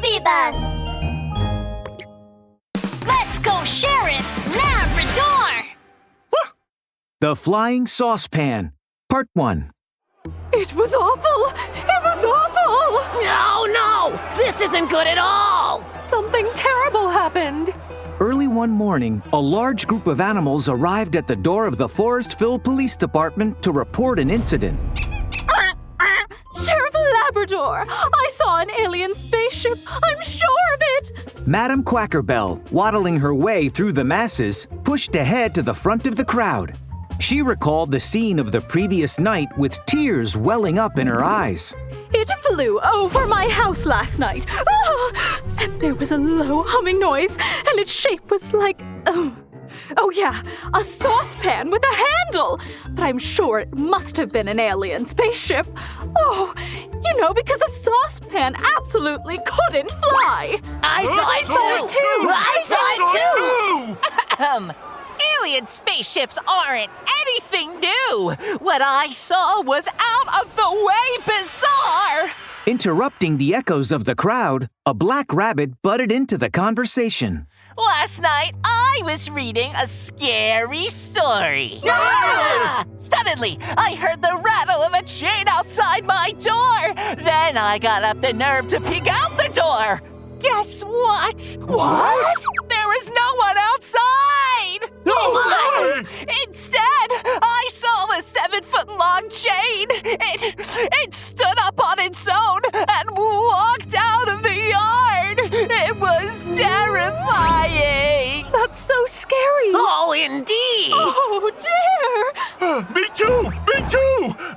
baby bus! Let's go, Sheriff Labrador! The Flying Saucepan, Part 1. It was awful! It was awful! No! This isn't good at all! Something terrible happened. Early one morning, a large group of animals arrived at the door of the Forestville Police Department to report an incident. Sheriff Labrador! I saw an alien spaceship! I'm sure of it! Madam Quackerbell, waddling her way through the masses, pushed ahead to the front of the crowd. She recalled the scene of the previous night with tears welling up in her eyes. It flew over my house last night. And there was a low humming noise, and its shape was like, oh yeah, a saucepan with a handle. But I'm sure it must have been an alien spaceship. Oh, because a saucepan absolutely couldn't fly. I saw it too! Alien spaceships aren't anything new. What I saw was out of the way bizarre. Interrupting the echoes of the crowd, a black rabbit butted into the conversation. Last night, I was reading a scary story. Suddenly, I heard the rattle of a chain outside my door. Then I got up the nerve to peek out the door. Guess what? What? There was no one outside! No way! Instead, I saw a 7-foot-long chain. It stood up on its own and walked out of the yard. It was terrifying. That's so scary. Oh, indeed! Oh, dear. Me too!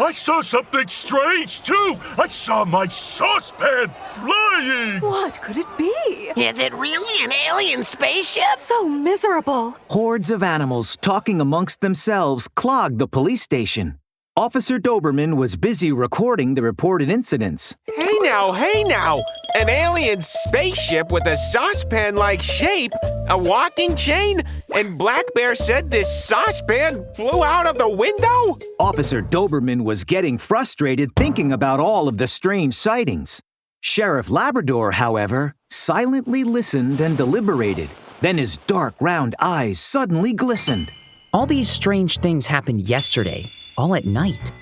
I saw something strange, too! I saw my saucepan flying! What could it be? Is it really an alien spaceship? So miserable. Hordes of animals talking amongst themselves clogged the police station. Officer Doberman was busy recording the reported incidents. Hey now! An alien spaceship with a saucepan-like shape, a walking chain, and Black Bear said this saucepan flew out of the window? Officer Doberman was getting frustrated thinking about all of the strange sightings. Sheriff Labrador, however, silently listened and deliberated. Then his dark, round eyes suddenly glistened. All these strange things happened yesterday, all at night.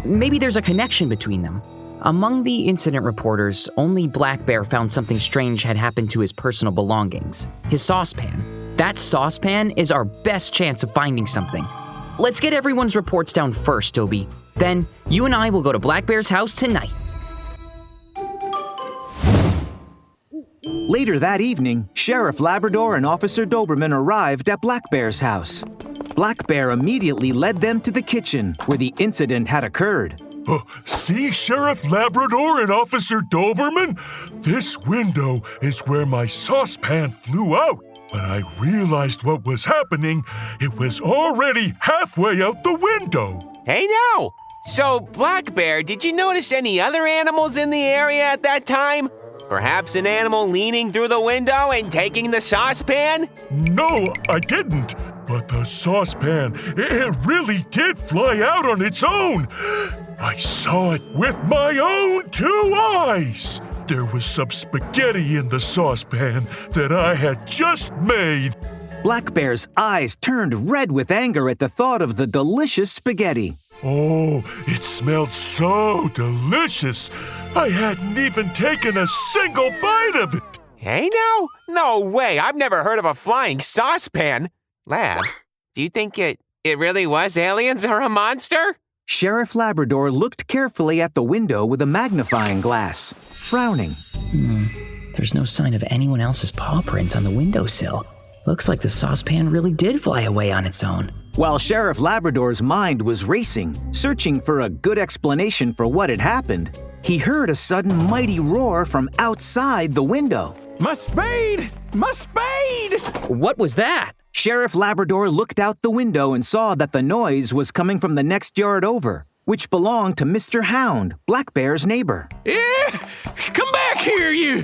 Maybe there's a connection between them. Among the incident reporters, only Black Bear found something strange had happened to his personal belongings, his saucepan. That saucepan is our best chance of finding something. Let's get everyone's reports down first, Toby. Then, you and I will go to Black Bear's house tonight. Later that evening, Sheriff Labrador and Officer Doberman arrived at Black Bear's house. Black Bear immediately led them to the kitchen where the incident had occurred. See, Sheriff Labrador and Officer Doberman? This window is where my saucepan flew out. When I realized what was happening, it was already halfway out the window. Hey now! So, Black Bear, did you notice any other animals in the area at that time? Perhaps an animal leaning through the window and taking the saucepan? No, I didn't. But the saucepan, it really did fly out on its own. I saw it with my own 2 eyes. There was some spaghetti in the saucepan that I had just made. Black Bear's eyes turned red with anger at the thought of the delicious spaghetti. Oh, it smelled so delicious. I hadn't even taken a single bite of it. Hey now? No way, I've never heard of a flying saucepan. Lab, do you think it really was aliens or a monster? Sheriff Labrador looked carefully at the window with a magnifying glass, frowning. There's no sign of anyone else's paw prints on the windowsill. Looks like the saucepan really did fly away on its own. While Sheriff Labrador's mind was racing, searching for a good explanation for what had happened, he heard a sudden mighty roar from outside the window. My spade! My spade! What was that? Sheriff Labrador looked out the window and saw that the noise was coming from the next yard over, which belonged to Mr. Hound, Black Bear's neighbor. Come back here, you!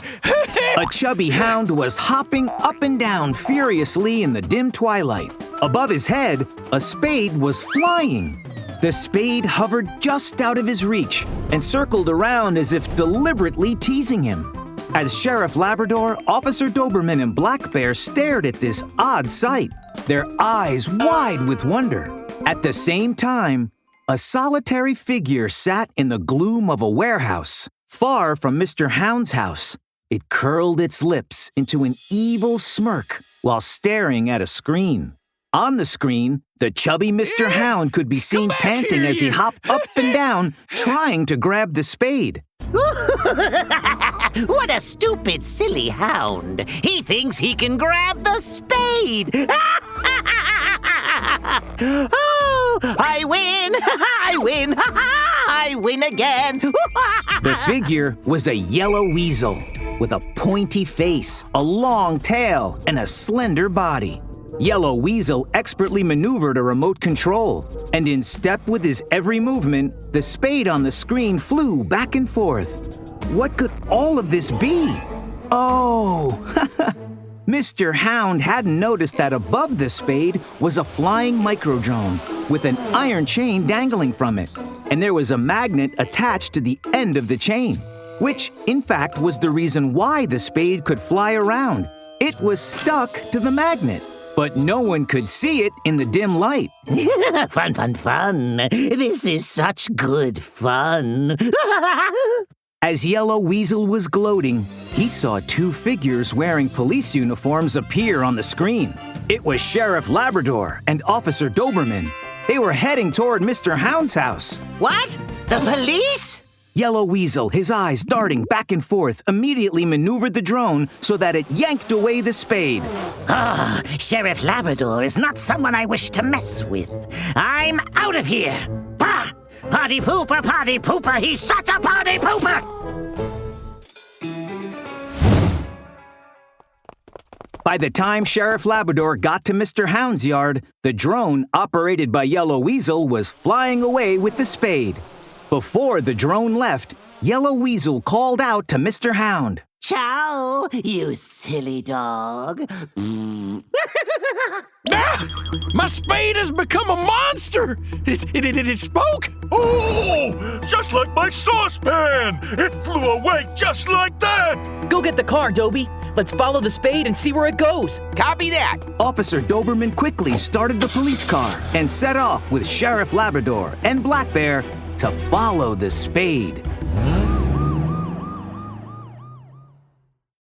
A chubby hound was hopping up and down furiously in the dim twilight. Above his head, a spade was flying. The spade hovered just out of his reach and circled around as if deliberately teasing him. As Sheriff Labrador, Officer Doberman, and Black Bear stared at this odd sight, their eyes wide with wonder. At the same time, a solitary figure sat in the gloom of a warehouse, far from Mr. Hound's house. It curled its lips into an evil smirk while staring at a screen. On the screen, the chubby Mr. Hound could be seen panting as he hopped up and down, trying to grab the spade. What a stupid, silly hound. He thinks he can grab the spade. Oh, I win! I win! I win again! The figure was a yellow weasel with a pointy face, a long tail, and a slender body. Yellow Weasel expertly maneuvered a remote control, and in step with his every movement, the spade on the screen flew back and forth. What could all of this be? Oh, Mr. Hound hadn't noticed that above the spade was a flying microdrone with an iron chain dangling from it, and there was a magnet attached to the end of the chain, which, in fact, was the reason why the spade could fly around. It was stuck to the magnet, but no one could see it in the dim light. Fun, fun, fun. This is such good fun. As Yellow Weasel was gloating, he saw two figures wearing police uniforms appear on the screen. It was Sheriff Labrador and Officer Doberman. They were heading toward Mr. Hound's house. What? The police? Yellow Weasel, his eyes darting back and forth, immediately maneuvered the drone so that it yanked away the spade. Sheriff Labrador is not someone I wish to mess with. I'm out of here. Bah! Party pooper, he's such a party pooper! By the time Sheriff Labrador got to Mr. Hound's yard, the drone operated by Yellow Weasel was flying away with the spade. Before the drone left, Yellow Weasel called out to Mr. Hound. Ciao, you silly dog. My spade has become a monster! It spoke! Oh, just like my saucepan! It flew away just like that! Go get the car, Dobie. Let's follow the spade and see where it goes. Copy that. Officer Doberman quickly started the police car and set off with Sheriff Labrador and Black Bear to follow the spade.